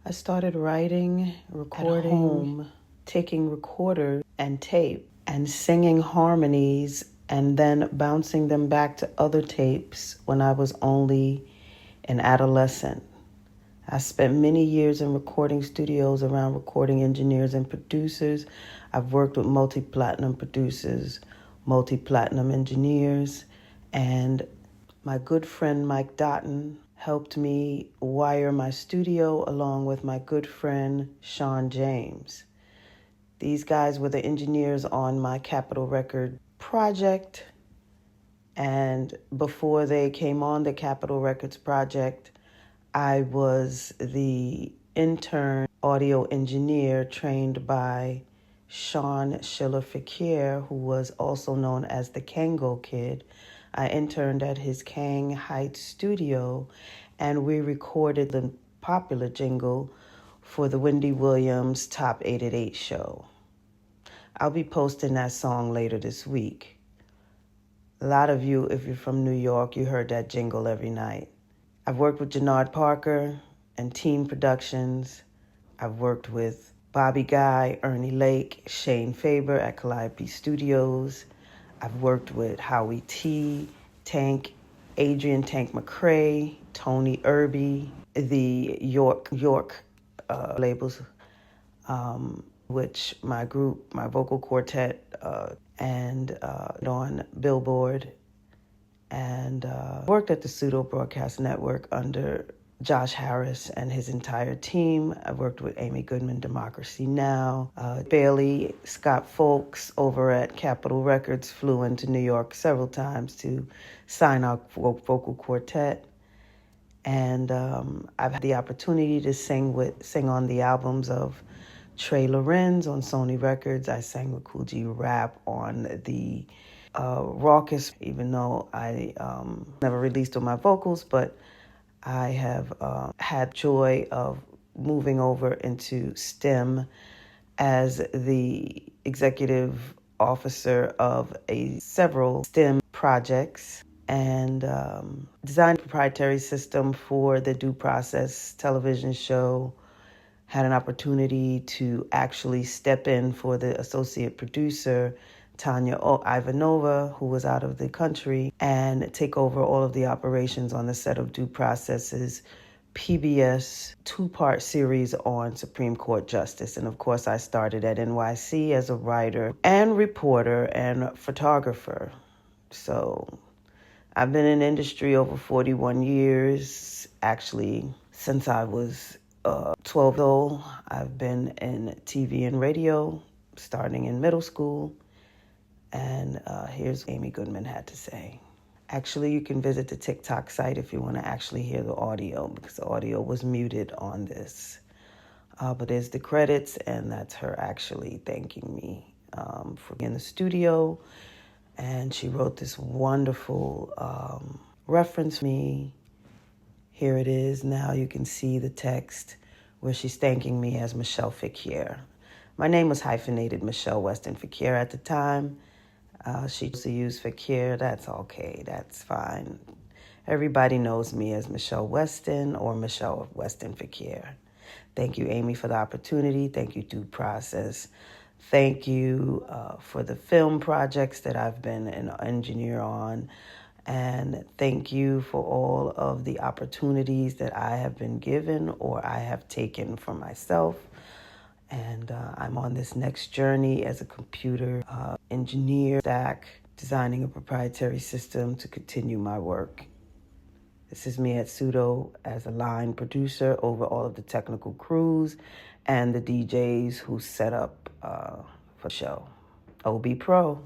I started writing, recording at home, taking recorder and tape and singing harmonies and then bouncing them back to other tapes when I was only an adolescent. I spent many years in recording studios around recording engineers and producers. I've worked with multi-platinum producers, multi-platinum engineers, and my good friend Mike Dotton helped me wire my studio along with my good friend Sean James. These guys were the engineers on my Capitol Record project, and before they came on the Capitol Records project, I was the intern audio engineer trained by Sean Schiller Fakir, who was also known as the Kango Kid. I interned at his Kang Heights studio, and we recorded the popular jingle for the Wendy Williams Top 8 at 8 show. I'll be posting that song later this week. A lot of you, if you're from New York, you heard that jingle every night. I've worked with Jannard Parker and Team Productions. I've worked with Bobby Guy, Ernie Lake, Shane Faber at Calliope Studios. I've worked with Howie T, Tank, Adrian Tank McCrae, Tony Irby, the York labels, which my group, my vocal quartet, and on Billboard, and worked at the Pseudo Broadcast Network under Josh Harris and his entire team. I worked with Amy Goodman, Democracy Now!, Bailey Scott Folks over at Capitol Records flew into New York several times to sign our vocal quartet. And I've had the opportunity to sing on the albums of Trey Lorenz on Sony Records. I sang with Cool G Rap on the Raucous, even though I never released on my vocals, but I have had joy of moving over into STEM as the executive officer of several STEM projects and designed a proprietary system for the Due Process television show. Had an opportunity to actually step in for the associate producer, Tanya Ivanova, who was out of the country, and take over all of the operations on the set of Due Process's PBS two-part series on Supreme Court justice. And of course, I started at NYC as a writer and reporter and photographer. So I've been in industry over 41 years, actually, since I was 12 years old. I've been in TV and radio, starting in middle school. And here's what Amy Goodman had to say. Actually, you can visit the TikTok site if you want to actually hear the audio, because the audio was muted on this. But there's the credits, and that's her actually thanking me for being in the studio. And she wrote this wonderful reference for me. Here it is. Now you can see the text where she's thanking me as Michelle Fakir. My name was hyphenated Michelle Weston Fakir at the time. She used to use Fakir. That's okay. That's fine. Everybody knows me as Michelle Weston or Michelle Weston Fakir. Thank you, Amy, for the opportunity. Thank you, Due Process. Thank you for the film projects that I've been an engineer on. And thank you for all of the opportunities that I have been given or I have taken for myself. And I'm on this next journey as a computer engineer, designing a proprietary system to continue my work. This is me at Pseudo as a line producer over all of the technical crews and the DJs who set up for the show. OB Pro.